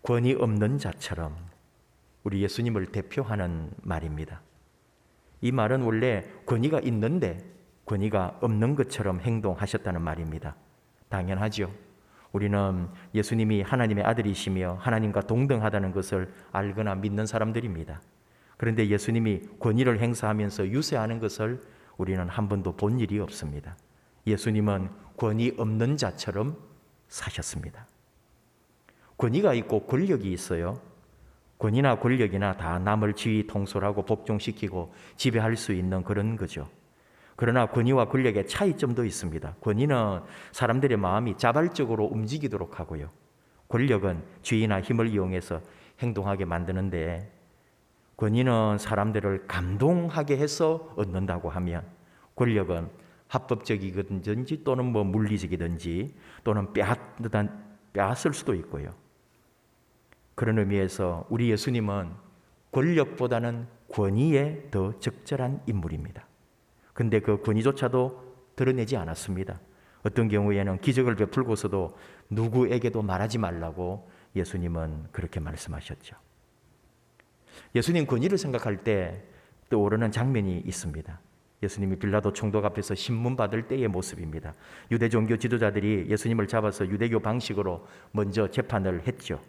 권위 없는 자처럼 우리 예수님을 대표하는 말입니다. 이 말은 원래 권위가 있는데 권위가 없는 것처럼 행동하셨다는 말입니다. 당연하죠. 우리는 예수님이 하나님의 아들이시며 하나님과 동등하다는 것을 알거나 믿는 사람들입니다. 그런데 예수님이 권위를 행사하면서 유세하는 것을 우리는 한 번도 본 일이 없습니다. 예수님은 권위 없는 자처럼 사셨습니다. 권위가 있고 권력이 있어요. 권위나 권력이나 다 남을 지휘 통솔하고 복종시키고 지배할 수 있는 그런 거죠. 그러나 권위와 권력의 차이점도 있습니다. 권위는 사람들의 마음이 자발적으로 움직이도록 하고요. 권력은 지위나 힘을 이용해서 행동하게 만드는데 권위는 사람들을 감동하게 해서 얻는다고 하면 권력은 합법적이든지 또는 물리적이든지 또는 빼앗을 수도 있고요. 그런 의미에서 우리 예수님은 권력보다는 권위에 더 적절한 인물입니다. 근데 그 권위조차도 드러내지 않았습니다. 어떤 경우에는 기적을 베풀고서도 누구에게도 말하지 말라고 예수님은 그렇게 말씀하셨죠. 예수님 권위를 생각할 때 떠오르는 장면이 있습니다. 예수님이 빌라도 총독 앞에서 신문 받을 때의 모습입니다. 유대 종교 지도자들이 예수님을 잡아서 유대교 방식으로 먼저 재판을 했죠.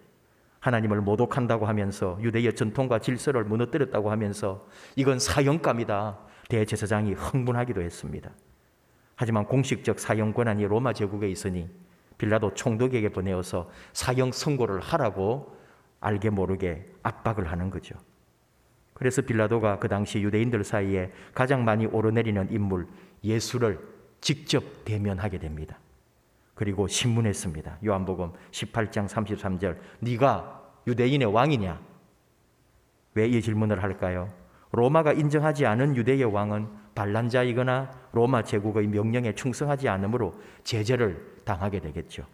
하나님을 모독한다고 하면서 유대의 전통과 질서를 무너뜨렸다고 하면서 이건 사형감이다. 대제사장이 흥분하기도 했습니다. 하지만 공식적 사형 권한이 로마 제국에 있으니 빌라도 총독에게 보내어서 사형 선고를 하라고 알게 모르게 압박을 하는 거죠. 그래서 빌라도가 그 당시 유대인들 사이에 가장 많이 오르내리는 인물 예수를 직접 대면하게 됩니다. 그리고 신문했습니다. 요한복음 18장 33절 네가 유대인의 왕이냐? 왜 이 질문을 할까요? 로마가 인정하지 않은 유대의 왕은 반란자이거나 로마 제국의 명령에 충성하지 않으므로 제재를 당하게 되겠죠.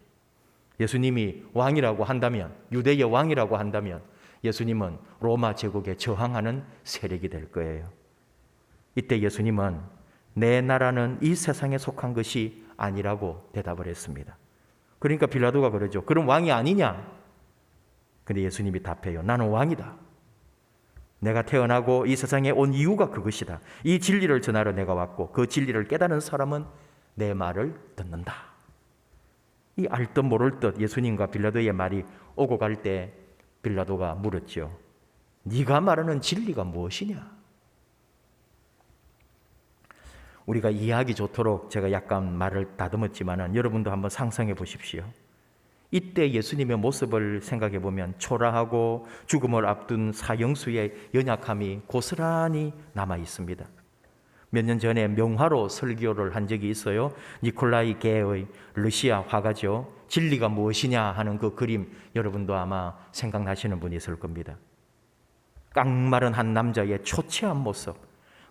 예수님이 왕이라고 한다면, 유대의 왕이라고 한다면 예수님은 로마 제국에 저항하는 세력이 될 거예요. 이때 예수님은 내 나라는 이 세상에 속한 것이 아니라고 대답을 했습니다. 그러니까 빌라도가 그러죠. 그럼 왕이 아니냐? 근데 예수님이 답해요. 나는 왕이다. 내가 태어나고 이 세상에 온 이유가 그것이다. 이 진리를 전하러 내가 왔고 그 진리를 깨달은 사람은 내 말을 듣는다. 이 알 듯 모를 듯 예수님과 빌라도의 말이 오고 갈 때 빌라도가 물었죠. 네가 말하는 진리가 무엇이냐? 우리가 이해하기 좋도록 제가 약간 말을 다듬었지만 여러분도 한번 상상해 보십시오. 이때 예수님의 모습을 생각해 보면 초라하고 죽음을 앞둔 사형수의 연약함이 고스란히 남아 있습니다. 몇 년 전에 명화로 설교를 한 적이 있어요. 니콜라이 게의 러시아 화가죠. 진리가 무엇이냐 하는 그 그림 여러분도 아마 생각나시는 분이 있을 겁니다. 깡마른 한 남자의 초췌한 모습,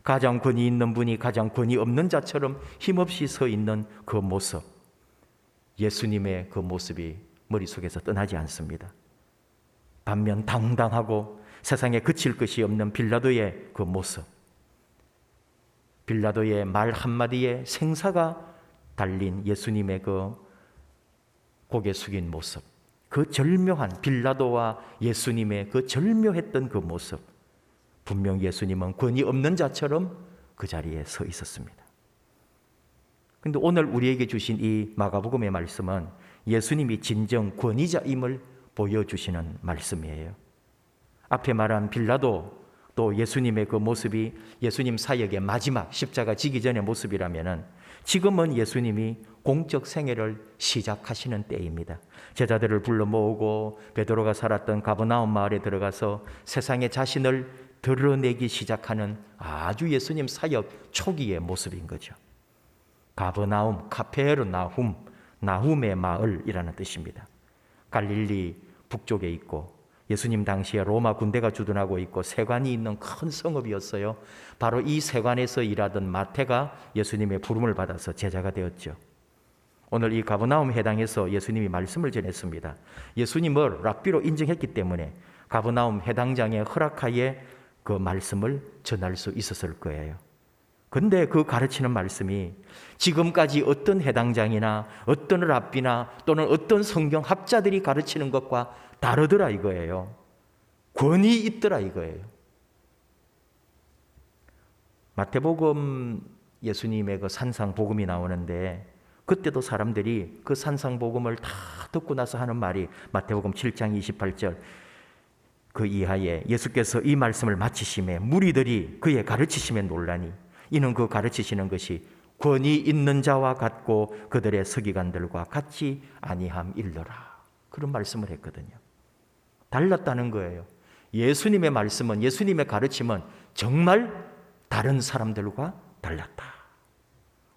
가장 권위 있는 분이 가장 권위 없는 자처럼 힘없이 서 있는 그 모습, 예수님의 그 모습이 머릿속에서 떠나지 않습니다. 반면 당당하고 세상에 그칠 것이 없는 빌라도의 그 모습, 빌라도의 말 한마디에 생사가 달린 예수님의 그 고개 숙인 모습, 그 절묘한 빌라도와 예수님의 그 절묘했던 그 모습, 분명 예수님은 권위 없는 자처럼 그 자리에 서 있었습니다. 그런데 오늘 우리에게 주신 이 마가복음의 말씀은 예수님이 진정 권위자임을 보여주시는 말씀이에요. 앞에 말한 빌라도 또 예수님의 그 모습이 예수님 사역의 마지막 십자가 지기 전의 모습이라면 지금은 예수님이 공적 생애를 시작하시는 때입니다. 제자들을 불러 모으고 베드로가 살았던 가버나움 마을에 들어가서 세상에 자신을 드러내기 시작하는 아주 예수님 사역 초기의 모습인 거죠. 가버나움, 카페르나훔, 나훔의 마을이라는 뜻입니다. 갈릴리 북쪽에 있고 예수님 당시에 로마 군대가 주둔하고 있고 세관이 있는 큰 성읍이었어요. 바로 이 세관에서 일하던 마태가 예수님의 부름을 받아서 제자가 되었죠. 오늘 이 가버나움 해당에서 예수님이 말씀을 전했습니다. 예수님을 랍비로 인정했기 때문에 가버나움 해당장의 허락하에 그 말씀을 전할 수 있었을 거예요. 근데 그 가르치는 말씀이 지금까지 어떤 해당장이나 어떤 랍비나 또는 어떤 성경 학자들이 가르치는 것과 다르더라 이거예요. 권위 있더라 이거예요. 마태복음 예수님의 그 산상복음이 나오는데 그때도 사람들이 그 산상복음을 다 듣고 나서 하는 말이 마태복음 7장 28절 그 이하에 예수께서 이 말씀을 마치심에 무리들이 그의 가르치심에 놀라니 이는 그 가르치시는 것이 권위 있는 자와 같고 그들의 서기관들과 같이 아니함일러라. 그런 말씀을 했거든요. 달랐다는 거예요. 예수님의 말씀은, 예수님의 가르침은 정말 다른 사람들과 달랐다.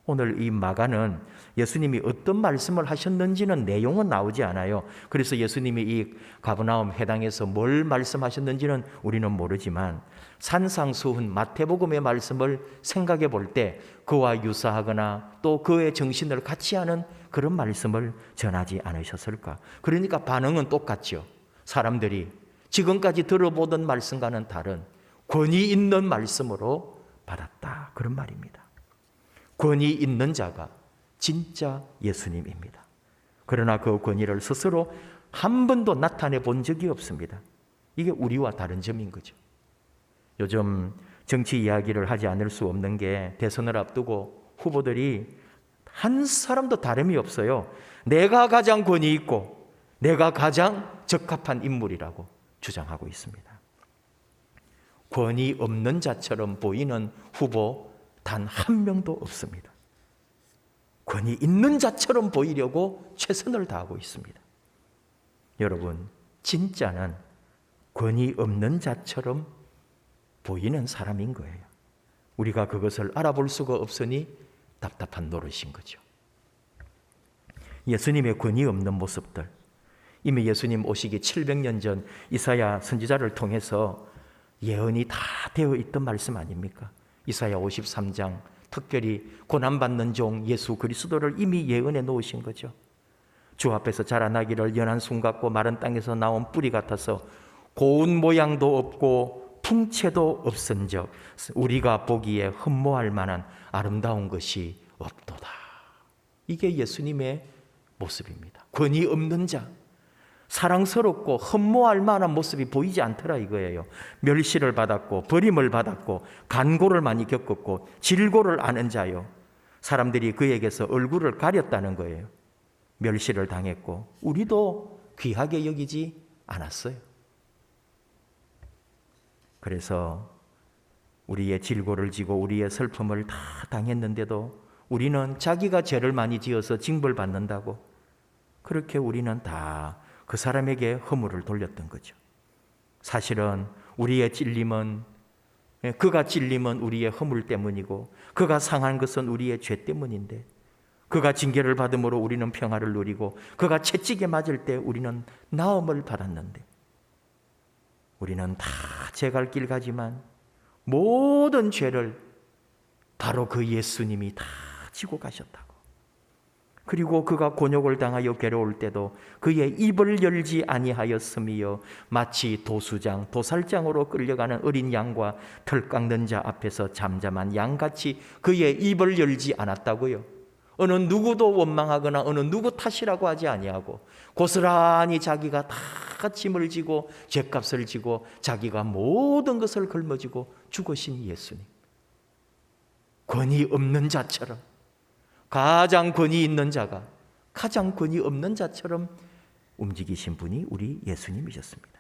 오늘 이 마가는 예수님이 어떤 말씀을 하셨는지는 내용은 나오지 않아요. 그래서 예수님이 이 가버나움 회당에서 뭘 말씀하셨는지는 우리는 모르지만 산상수훈 마태복음의 말씀을 생각해 볼 때 그와 유사하거나 또 그의 정신을 같이 하는 그런 말씀을 전하지 않으셨을까. 그러니까 반응은 똑같죠. 사람들이 지금까지 들어보던 말씀과는 다른 권위 있는 말씀으로 받았다. 그런 말입니다. 권위 있는 자가 진짜 예수님입니다. 그러나 그 권위를 스스로 한 번도 나타내 본 적이 없습니다. 이게 우리와 다른 점인 거죠. 요즘 정치 이야기를 하지 않을 수 없는 게 대선을 앞두고 후보들이 한 사람도 다름이 없어요. 내가 가장 권위 있고 내가 가장 적합한 인물이라고 주장하고 있습니다. 권위 없는 자처럼 보이는 후보 단 한 명도 없습니다. 권위 있는 자처럼 보이려고 최선을 다하고 있습니다. 여러분, 진짜는 권위 없는 자처럼 보이는 사람인 거예요. 우리가 그것을 알아볼 수가 없으니 답답한 노릇인 거죠. 예수님의 권위 없는 모습들, 이미 예수님 오시기 700년 전 이사야 선지자를 통해서 예언이 다 되어 있던 말씀 아닙니까? 이사야 53장, 특별히 고난받는 종 예수 그리스도를 이미 예언해 놓으신 거죠. 주 앞에서 자라나기를 연한 순 같고 마른 땅에서 나온 뿌리 같아서 고운 모양도 없고 풍채도 없은즉 우리가 보기에 흠모할 만한 아름다운 것이 없도다. 이게 예수님의 모습입니다. 권위 없는 자, 사랑스럽고 흠모할 만한 모습이 보이지 않더라 이거예요. 멸시를 받았고 버림을 받았고 간고를 많이 겪었고 질고를 아는 자요. 사람들이 그에게서 얼굴을 가렸다는 거예요. 멸시를 당했고 우리도 귀하게 여기지 않았어요. 그래서 우리의 질고를 지고 우리의 슬픔을 다 당했는데도 우리는 자기가 죄를 많이 지어서 징벌받는다고 그렇게 우리는 다 그 사람에게 허물을 돌렸던 거죠. 사실은 우리의 찔림은 그가 찔림은 우리의 허물 때문이고 그가 상한 것은 우리의 죄 때문인데 그가 징계를 받음으로 우리는 평화를 누리고 그가 채찍에 맞을 때 우리는 나음을 받았는데 우리는 다 제 갈 길 가지만 모든 죄를 바로 그 예수님이 다 지고 가셨다고. 그리고 그가 곤욕을 당하여 괴로울 때도 그의 입을 열지 아니하였음이요 마치 도수장, 도살장으로 끌려가는 어린 양과 털 깎는 자 앞에서 잠잠한 양같이 그의 입을 열지 않았다고요. 어느 누구도 원망하거나 어느 누구 탓이라고 하지 아니하고 고스란히 자기가 다 짐을 지고 죄값을 지고 자기가 모든 것을 걸머지고 죽으신 예수님. 권위 없는 자처럼 가장 권위 있는 자가 가장 권위 없는 자처럼 움직이신 분이 우리 예수님이셨습니다.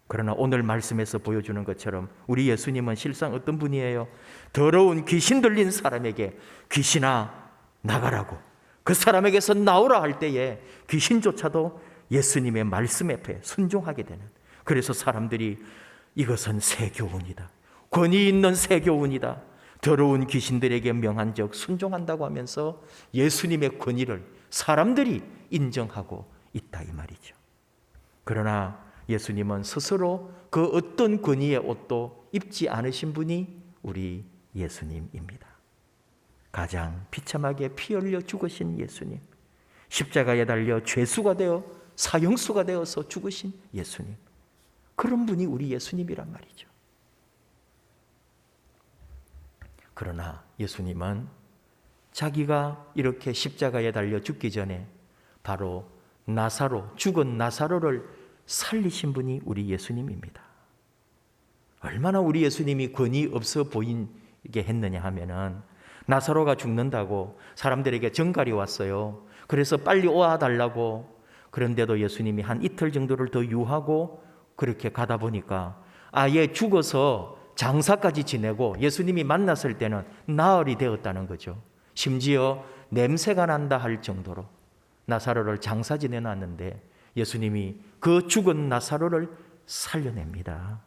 그러나 오늘 말씀에서 보여주는 것처럼 우리 예수님은 실상 어떤 분이에요? 더러운 귀신 들린 사람에게 귀신아 나가라고 그 사람에게서 나오라 할 때에 귀신조차도 예수님의 말씀 앞에 순종하게 되는, 그래서 사람들이 이것은 새 교훈이다, 권위 있는 새 교훈이다, 더러운 귀신들에게 명한 적 순종한다고 하면서 예수님의 권위를 사람들이 인정하고 있다 이 말이죠. 그러나 예수님은 스스로 그 어떤 권위의 옷도 입지 않으신 분이 우리 예수님입니다. 가장 비참하게 피 흘려 죽으신 예수님, 십자가에 달려 죄수가 되어 사형수가 되어서 죽으신 예수님, 그런 분이 우리 예수님이란 말이죠. 그러나 예수님은 자기가 이렇게 십자가에 달려 죽기 전에 바로 죽은 나사로를 살리신 분이 우리 예수님입니다. 얼마나 우리 예수님이 권위 없어 보이게 했느냐 하면은 나사로가 죽는다고 사람들에게 전갈이 왔어요. 그래서 빨리 와달라고. 그런데도 예수님이 한 이틀 정도를 더 유하고 그렇게 가다 보니까 아예 죽어서 장사까지 지내고 예수님이 만났을 때는 나흘이 되었다는 거죠. 심지어 냄새가 난다 할 정도로 나사로를 장사 지내놨는데 예수님이 그 죽은 나사로를 살려냅니다.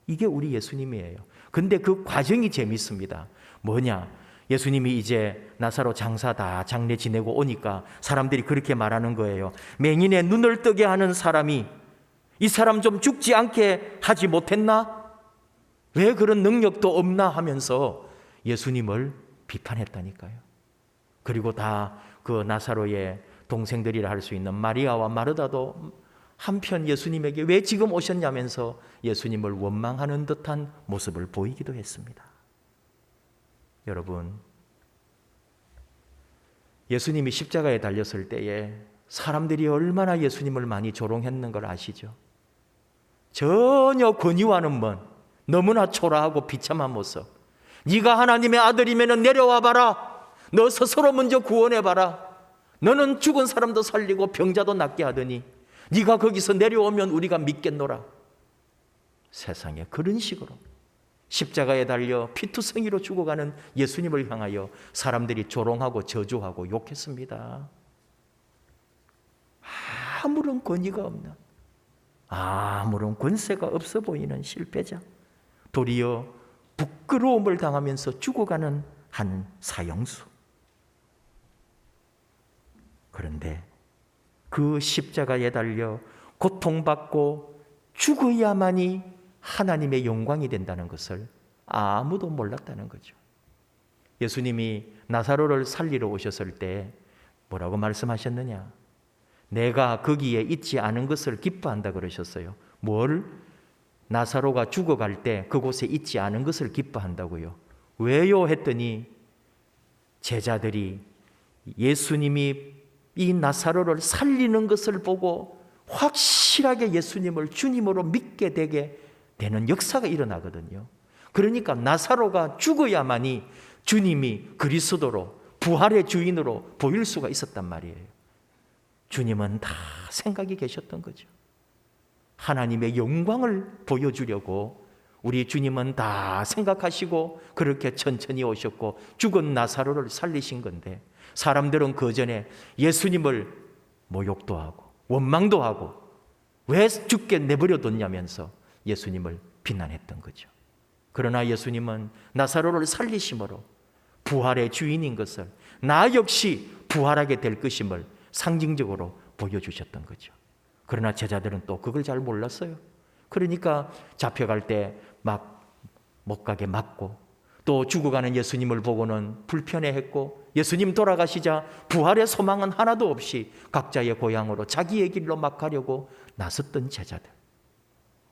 이게 우리 예수님이에요. 근데 그 과정이 재밌습니다. 뭐냐? 예수님이 이제 나사로 장사 다 장례 지내고 오니까 사람들이 그렇게 말하는 거예요. 맹인의 눈을 뜨게 하는 사람이 이 사람 좀 죽지 않게 하지 못했나? 왜 그런 능력도 없나 하면서 예수님을 비판했다니까요. 그리고 다 그 나사로의 동생들이라 할 수 있는 마리아와 마르다도 한편 예수님에게 왜 지금 오셨냐면서 예수님을 원망하는 듯한 모습을 보이기도 했습니다. 여러분, 예수님이 십자가에 달렸을 때에 사람들이 얼마나 예수님을 많이 조롱했는 걸 아시죠? 전혀 권위와는 먼 너무나 초라하고 비참한 모습. 네가 하나님의 아들이면 내려와 봐라. 너 스스로 먼저 구원해 봐라. 너는 죽은 사람도 살리고 병자도 낫게 하더니 네가 거기서 내려오면 우리가 믿겠노라. 세상에 그런 식으로 십자가에 달려 피투성이로 죽어가는 예수님을 향하여 사람들이 조롱하고 저주하고 욕했습니다. 아무런 권위가 없는, 아무런 권세가 없어 보이는 실패자, 도리어 부끄러움을 당하면서 죽어가는 한 사형수. 그런데 그 십자가에 달려 고통받고 죽어야만이 하나님의 영광이 된다는 것을 아무도 몰랐다는 거죠. 예수님이 나사로를 살리러 오셨을 때 뭐라고 말씀하셨느냐? 내가 거기에 있지 않은 것을 기뻐한다 그러셨어요. 뭘? 나사로가 죽어갈 때 그곳에 있지 않은 것을 기뻐한다고요. 왜요? 했더니 제자들이 예수님이 이 나사로를 살리는 것을 보고 확실하게 예수님을 주님으로 믿게 되게 되는 역사가 일어나거든요. 그러니까 나사로가 죽어야만이 주님이 그리스도로 부활의 주인으로 보일 수가 있었단 말이에요. 주님은 다 생각이 계셨던 거죠. 하나님의 영광을 보여주려고 우리 주님은 다 생각하시고 그렇게 천천히 오셨고 죽은 나사로를 살리신 건데, 사람들은 그 전에 예수님을 모욕도 하고 원망도 하고 왜 죽게 내버려 뒀냐면서 예수님을 비난했던 거죠. 그러나 예수님은 나사로를 살리심으로 부활의 주인인 것을, 나 역시 부활하게 될 것임을 상징적으로 보여주셨던 거죠. 그러나 제자들은 또 그걸 잘 몰랐어요. 그러니까 잡혀갈 때 막 못 가게 막고, 또 죽어가는 예수님을 보고는 불편해했고, 예수님 돌아가시자 부활의 소망은 하나도 없이 각자의 고향으로 자기의 길로 막 가려고 나섰던 제자들.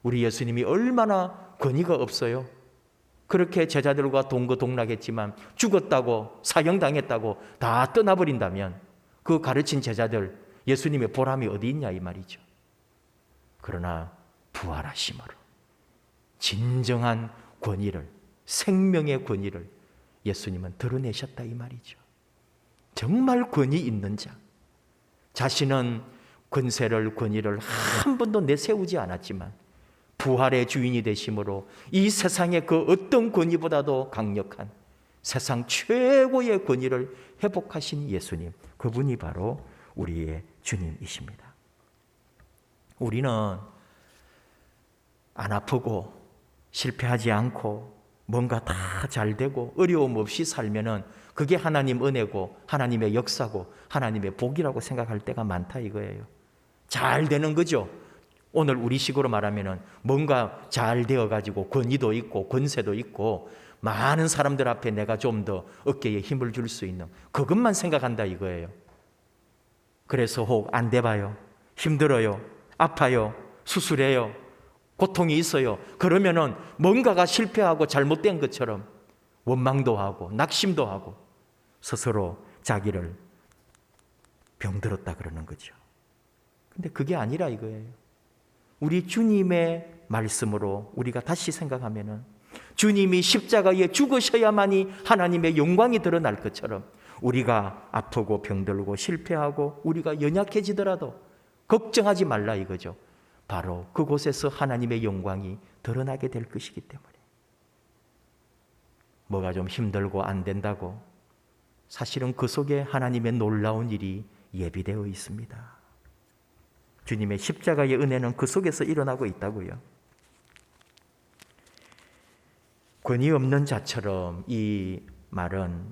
우리 예수님이 얼마나 권위가 없어요. 그렇게 제자들과 동거동락했지만 죽었다고 사형당했다고 다 떠나버린다면 그 가르친 제자들 예수님의 보람이 어디 있냐 이 말이죠. 그러나 부활하심으로 진정한 권위를, 생명의 권위를 예수님은 드러내셨다 이 말이죠. 정말 권위 있는 자, 자신은 권세를, 권위를 한 번도 내세우지 않았지만 부활의 주인이 되심으로 이 세상의 그 어떤 권위보다도 강력한 세상 최고의 권위를 회복하신 예수님, 그분이 바로 우리의 주님이십니다. 우리는 안 아프고 실패하지 않고 뭔가 다 잘 되고 어려움 없이 살면은 그게 하나님 은혜고 하나님의 역사고 하나님의 복이라고 생각할 때가 많다 이거예요. 잘 되는 거죠. 오늘 우리식으로 말하면은 뭔가 잘 되어가지고 권위도 있고 권세도 있고 많은 사람들 앞에 내가 좀 더 어깨에 힘을 줄 수 있는 그것만 생각한다 이거예요. 그래서 혹 안 돼봐요, 힘들어요, 아파요, 수술해요, 고통이 있어요. 그러면은 뭔가가 실패하고 잘못된 것처럼 원망도 하고 낙심도 하고 스스로 자기를 병들었다 그러는 거죠. 근데 그게 아니라 이거예요. 우리 주님의 말씀으로 우리가 다시 생각하면은 주님이 십자가에 죽으셔야만이 하나님의 영광이 드러날 것처럼 우리가 아프고 병들고 실패하고 우리가 연약해지더라도 걱정하지 말라 이거죠. 바로 그곳에서 하나님의 영광이 드러나게 될 것이기 때문에. 뭐가 좀 힘들고 안 된다고 사실은 그 속에 하나님의 놀라운 일이 예비되어 있습니다. 주님의 십자가의 은혜는 그 속에서 일어나고 있다고요. 권위 없는 자처럼 이 말은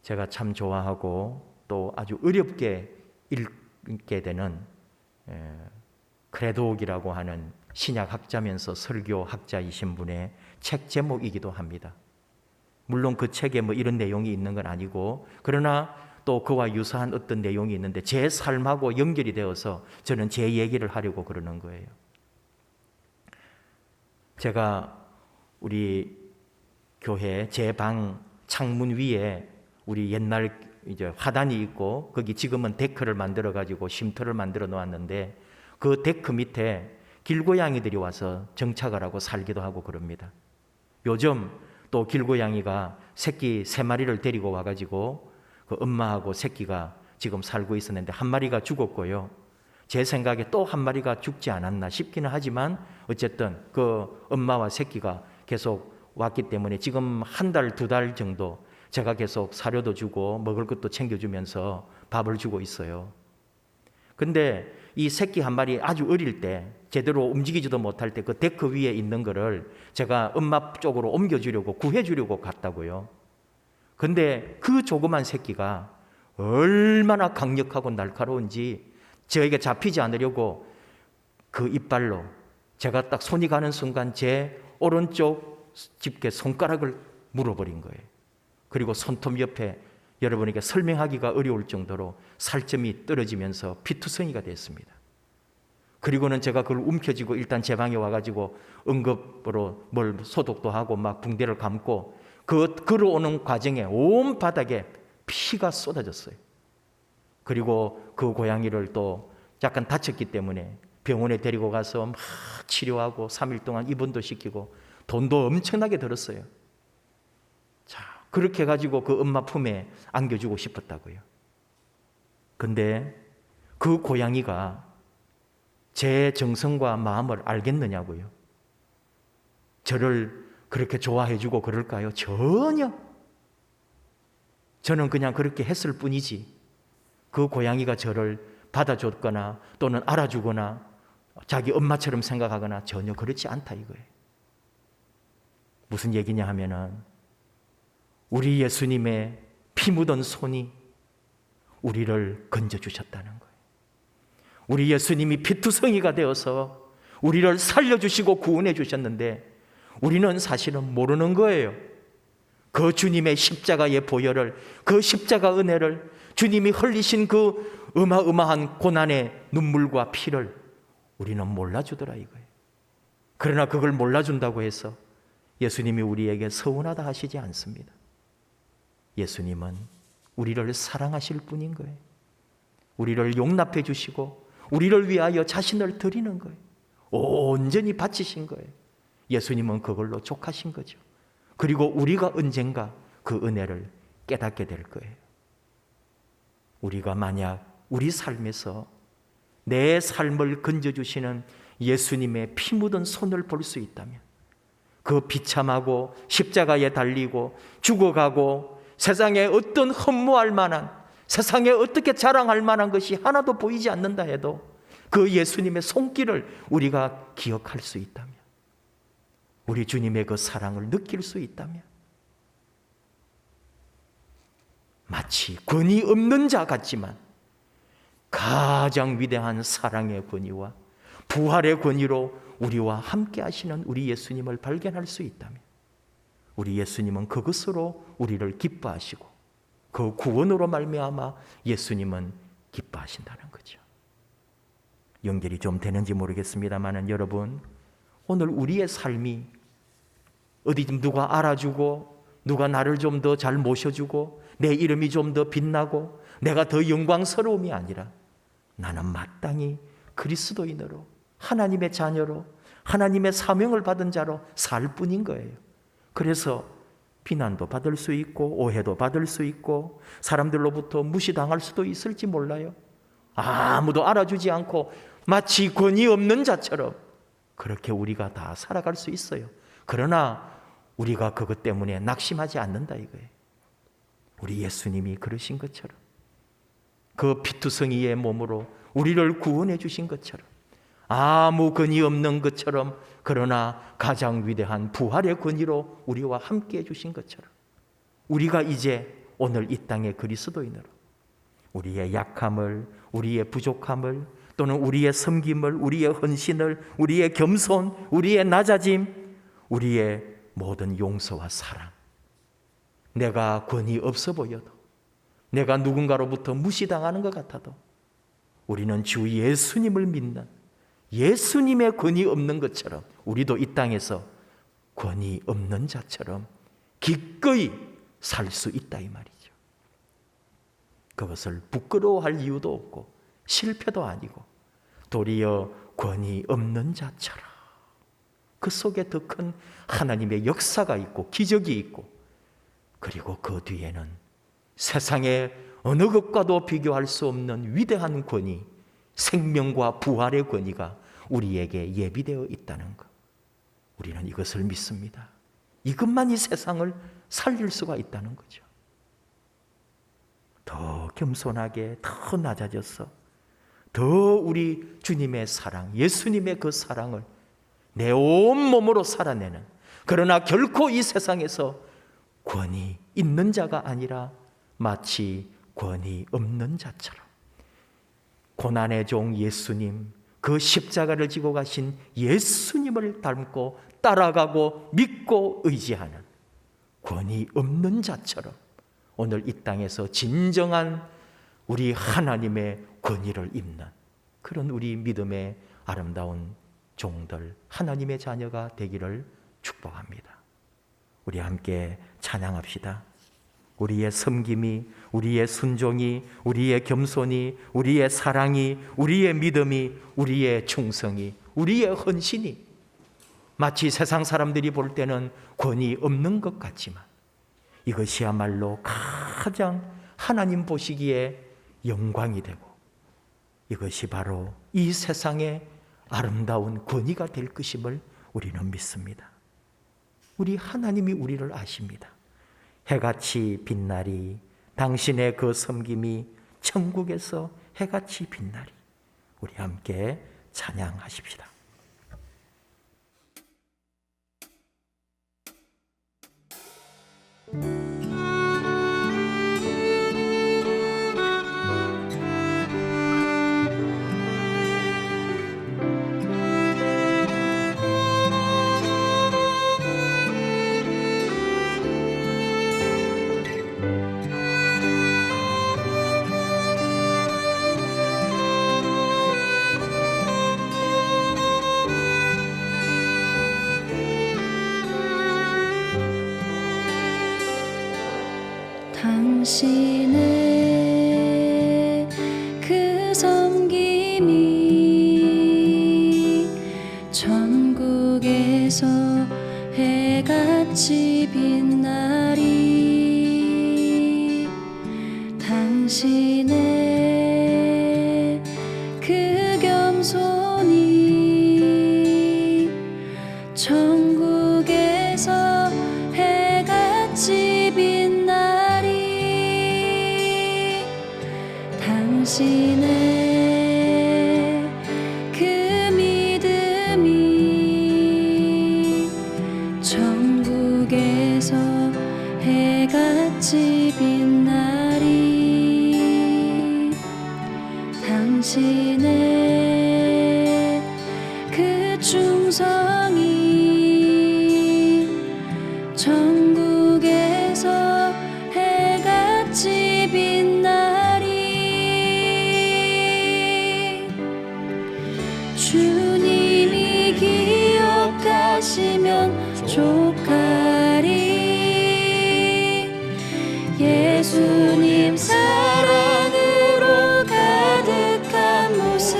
제가 참 좋아하고 또 아주 어렵게 읽게 되는 크레도옥이라고 하는 신약학자면서 설교학자이신 분의 책 제목이기도 합니다. 물론 그 책에 뭐 이런 내용이 있는 건 아니고 그러나 또 그와 유사한 어떤 내용이 있는데 제 삶하고 연결이 되어서 저는 제 얘기를 하려고 그러는 거예요. 제가 우리 교회 제 방 창문 위에 우리 옛날 이제 화단이 있고 거기 지금은 데크를 만들어 가지고 쉼터를 만들어 놓았는데 그 데크 밑에 길고양이들이 와서 정착을 하고 살기도 하고 그럽니다. 요즘 또 길고양이가 새끼 3마리를 데리고 와가지고 그 엄마하고 새끼가 지금 살고 있었는데 한 마리가 죽었고요. 제 생각에 또 한 마리가 죽지 않았나 싶기는 하지만 어쨌든 그 엄마와 새끼가 계속 왔기 때문에 지금 1달, 2달 정도 제가 계속 사료도 주고 먹을 것도 챙겨주면서 밥을 주고 있어요. 근데 이 새끼 한 마리 아주 어릴 때 제대로 움직이지도 못할 때 그 데크 위에 있는 거를 제가 엄마 쪽으로 옮겨주려고 구해주려고 갔다고요. 근데 그 조그만 새끼가 얼마나 강력하고 날카로운지 저에게 잡히지 않으려고 그 이빨로 제가 딱 손이 가는 순간 제 오른쪽 집게 손가락을 물어버린 거예요. 그리고 손톱 옆에 여러분에게 설명하기가 어려울 정도로 살점이 떨어지면서 피투성이가 됐습니다. 그리고는 제가 그걸 움켜쥐고 일단 제 방에 와가지고 응급으로 뭘 소독도 하고 막 붕대를 감고 그 걸어오는 과정에 온 바닥에 피가 쏟아졌어요. 그리고 그 고양이를 또 약간 다쳤기 때문에 병원에 데리고 가서 막 치료하고 3일 동안 입원도 시키고 돈도 엄청나게 들었어요. 자, 그렇게 해가지고 그 엄마 품에 안겨주고 싶었다고요. 근데 그 고양이가 제 정성과 마음을 알겠느냐고요. 저를 그렇게 좋아해주고 그럴까요? 전혀. 저는 그냥 그렇게 했을 뿐이지 그 고양이가 저를 받아줬거나 또는 알아주거나 자기 엄마처럼 생각하거나 전혀 그렇지 않다 이거예요. 무슨 얘기냐 하면은 우리 예수님의 피 묻은 손이 우리를 건져주셨다는 거예요. 우리 예수님이 피투성이가 되어서 우리를 살려주시고 구원해 주셨는데 우리는 사실은 모르는 거예요. 그 주님의 십자가의 보혈을, 그 십자가 은혜를, 주님이 흘리신 그 어마어마한 고난의 눈물과 피를 우리는 몰라주더라 이거예요. 그러나 그걸 몰라준다고 해서 예수님이 우리에게 서운하다 하시지 않습니다. 예수님은 우리를 사랑하실 뿐인 거예요. 우리를 용납해 주시고 우리를 위하여 자신을 드리는 거예요. 온전히 바치신 거예요. 예수님은 그걸로 족하신 거죠. 그리고 우리가 언젠가 그 은혜를 깨닫게 될 거예요. 우리가 만약 우리 삶에서 내 삶을 건져주시는 예수님의 피 묻은 손을 볼 수 있다면 그 비참하고 십자가에 달리고 죽어가고 세상에 어떤 흠모할 만한, 세상에 어떻게 자랑할 만한 것이 하나도 보이지 않는다 해도 그 예수님의 손길을 우리가 기억할 수 있다면, 우리 주님의 그 사랑을 느낄 수 있다면 마치 권위 없는 자 같지만 가장 위대한 사랑의 권위와 부활의 권위로 우리와 함께 하시는 우리 예수님을 발견할 수 있다면 우리 예수님은 그것으로 우리를 기뻐하시고 그 구원으로 말미암아 예수님은 기뻐하신다는 거죠. 연결이 좀 되는지 모르겠습니다만 여러분, 오늘 우리의 삶이 어디 좀 누가 알아주고 누가 나를 좀 더 잘 모셔주고 내 이름이 좀 더 빛나고 내가 더 영광스러움이 아니라 나는 마땅히 그리스도인으로, 하나님의 자녀로, 하나님의 사명을 받은 자로 살 뿐인 거예요. 그래서 비난도 받을 수 있고 오해도 받을 수 있고 사람들로부터 무시당할 수도 있을지 몰라요. 아무도 알아주지 않고 마치 권위 없는 자처럼 그렇게 우리가 다 살아갈 수 있어요. 그러나 우리가 그것 때문에 낙심하지 않는다 이거예요. 우리 예수님이 그러신 것처럼, 그 피투성이의 몸으로 우리를 구원해 주신 것처럼, 아무 권위 없는 것처럼, 그러나 가장 위대한 부활의 권위로 우리와 함께 해주신 것처럼, 우리가 이제 오늘 이 땅의 그리스도인으로 우리의 약함을, 우리의 부족함을, 또는 우리의 섬김을, 우리의 헌신을, 우리의 겸손, 우리의 낮아짐, 우리의 모든 용서와 사랑, 내가 권위 없어 보여도, 내가 누군가로부터 무시당하는 것 같아도 우리는 주 예수님을 믿는 예수님의 권위 없는 것처럼 우리도 이 땅에서 권위 없는 자처럼 기꺼이 살 수 있다 이 말이죠. 그것을 부끄러워할 이유도 없고 실패도 아니고 도리어 권위 없는 자처럼 그 속에 더 큰 하나님의 역사가 있고 기적이 있고, 그리고 그 뒤에는 세상의 어느 것과도 비교할 수 없는 위대한 권위, 생명과 부활의 권위가 우리에게 예비되어 있다는 것, 우리는 이것을 믿습니다. 이것만이 세상을 살릴 수가 있다는 거죠. 더 겸손하게, 더 낮아져서 더 우리 주님의 사랑, 예수님의 그 사랑을 내 온몸으로 살아내는, 그러나 결코 이 세상에서 권위 있는 자가 아니라 마치 권위 없는 자처럼 고난의 종 예수님, 그 십자가를 지고 가신 예수님을 닮고 따라가고 믿고 의지하는 권위 없는 자처럼 오늘 이 땅에서 진정한 우리 하나님의 권위를 입는 그런 우리 믿음의 아름다운 종들, 하나님의 자녀가 되기를 축복합니다. 우리 함께 찬양합시다. 우리의 섬김이, 우리의 순종이, 우리의 겸손이, 우리의 사랑이, 우리의 믿음이, 우리의 충성이, 우리의 헌신이 마치 세상 사람들이 볼 때는 권위 없는 것 같지만 이것이야말로 가장 하나님 보시기에 영광이 되고, 이것이 바로 이 세상의 아름다운 권위가 될 것임을 우리는 믿습니다. 우리 하나님이 우리를 아십니다. 해같이 빛나리, 당신의 그 섬김이 천국에서 해같이 빛나리. 우리 함께 찬양하십시다. 당신의 그 섬김이 천국에서 해같이 빛나리. 당신의 그 겸손이 천국에서 해같이 빛나리. 당신의 그 믿음이 천국에서 해같이 빛나리. 당신의 그 충성이 천국에서 해같이 빛나리. 주님이 기억하시면 족하리. 예수님 사랑으로 가득한 모습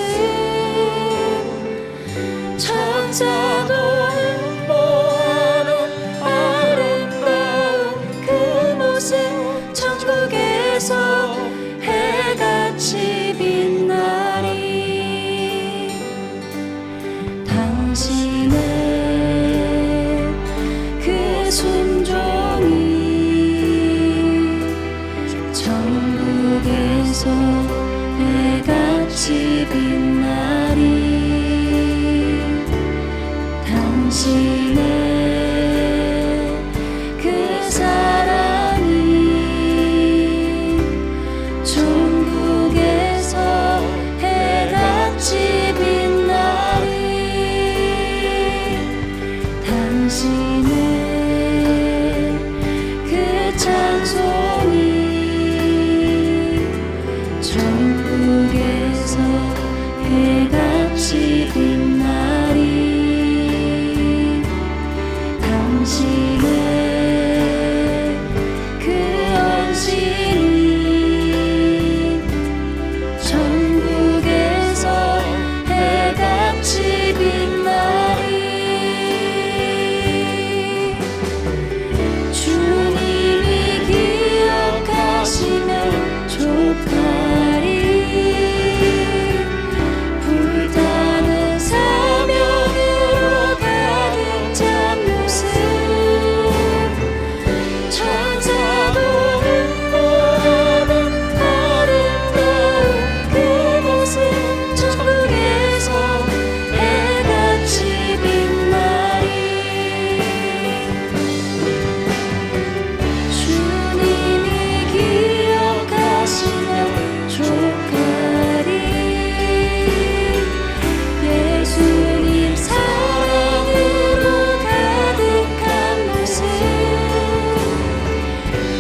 해같이 빛나리 당신의 그 사랑이 천국에서 해같이 빛나리 당신의 그 찬송이 천국에서 해같이 빛나리 당신의 그 언신이 천국에서 해같이 빛나리 주님이 기억하시면 족하리 불타는 사명으로 가득 찬 모습 천사도 흠모하는 아름다운 그 모습 천국에서 해같이 빛나리 주님이 기억하시면 족하리 예수님 사랑으로 가득한 모습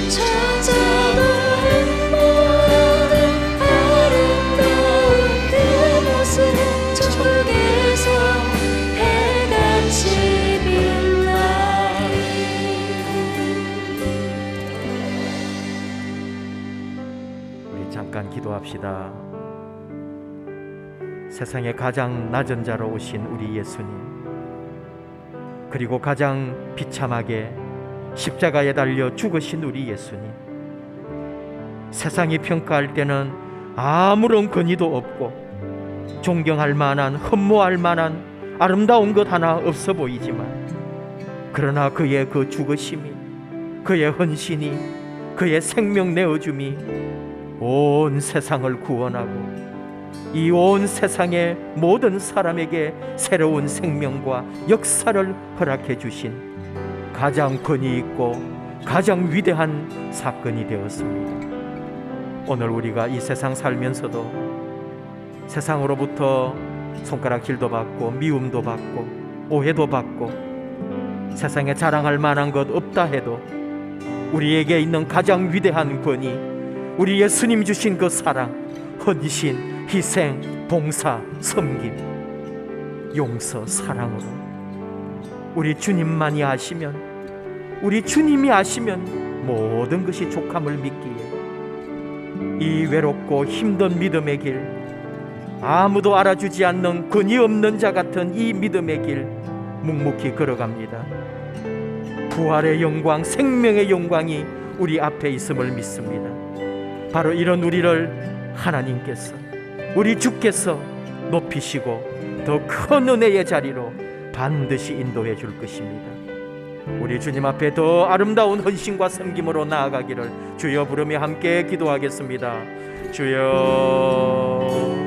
천사도 흠모하는 아름다운 그 모습 천국에서 해같이 빛나리 우리 잠깐 기도합시다. 세상에 가장 낮은 자로 오신 우리 예수님, 그리고 가장 비참하게 십자가에 달려 죽으신 우리 예수님, 세상이 평가할 때는 아무런 권위도 없고 존경할 만한, 흠모할 만한 아름다운 것 하나 없어 보이지만, 그러나 그의 그 죽으심이, 그의 헌신이, 그의 생명 내어줌이 온 세상을 구원하고 이 온 세상의 모든 사람에게 새로운 생명과 역사를 허락해 주신 가장 권위 있고 가장 위대한 사건이 되었습니다. 오늘 우리가 이 세상 살면서도 세상으로부터 손가락질도 받고 미움도 받고 오해도 받고 세상에 자랑할 만한 것 없다 해도 우리에게 있는 가장 위대한 권위, 우리 예수님 주신 그 사랑, 헌신, 희생, 봉사, 섬김, 용서, 사랑으로 우리 주님만이 아시면, 우리 주님이 아시면 모든 것이 족함을 믿기에 이 외롭고 힘든 믿음의 길, 아무도 알아주지 않는 권위 없는 자 같은 이 믿음의 길 묵묵히 걸어갑니다. 부활의 영광, 생명의 영광이 우리 앞에 있음을 믿습니다. 바로 이런 우리를 하나님께서, 우리 주께서 높이시고 더 큰 은혜의 자리로 반드시 인도해 줄 것입니다. 우리 주님 앞에 더 아름다운 헌신과 섬김으로 나아가기를 주여 부르며 함께 기도하겠습니다. 주여.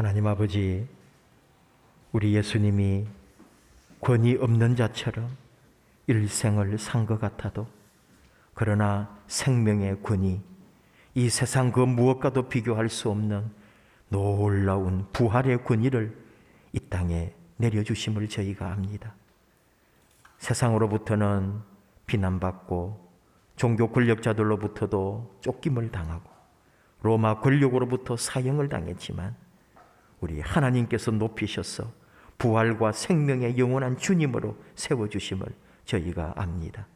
하나님 아버지, 우리 예수님이 권위 없는 자처럼 일생을 산 것 같아도 그러나 생명의 권위, 이 세상 그 무엇과도 비교할 수 없는 놀라운 부활의 권위를 이 땅에 내려주심을 저희가 압니다. 세상으로부터는 비난받고 종교 권력자들로부터도 쫓김을 당하고 로마 권력으로부터 사형을 당했지만 우리 하나님께서 높이셔서 부활과 생명의 영원한 주님으로 세워주심을 저희가 압니다.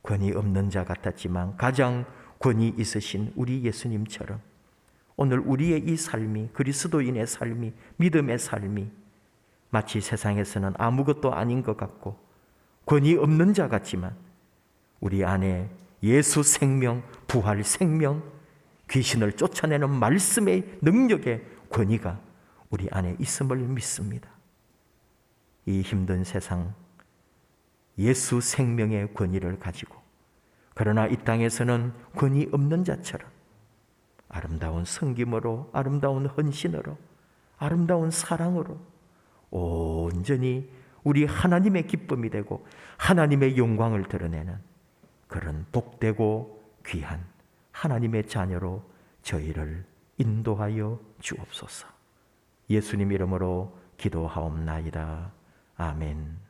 권위 없는 자 같았지만 가장 권위 있으신 우리 예수님처럼 오늘 우리의 이 삶이, 그리스도인의 삶이, 믿음의 삶이 마치 세상에서는 아무것도 아닌 것 같고 권위 없는 자 같지만 우리 안에 예수 생명, 부활 생명, 귀신을 쫓아내는 말씀의 능력의 권위가 우리 안에 있음을 믿습니다. 이 힘든 세상, 예수 생명의 권위를 가지고 그러나 이 땅에서는 권위 없는 자처럼 아름다운 섬김으로, 아름다운 헌신으로, 아름다운 사랑으로 온전히 우리 하나님의 기쁨이 되고 하나님의 영광을 드러내는 그런 복되고 귀한 하나님의 자녀로 저희를 인도하여 주옵소서. 예수님 이름으로 기도하옵나이다. 아멘.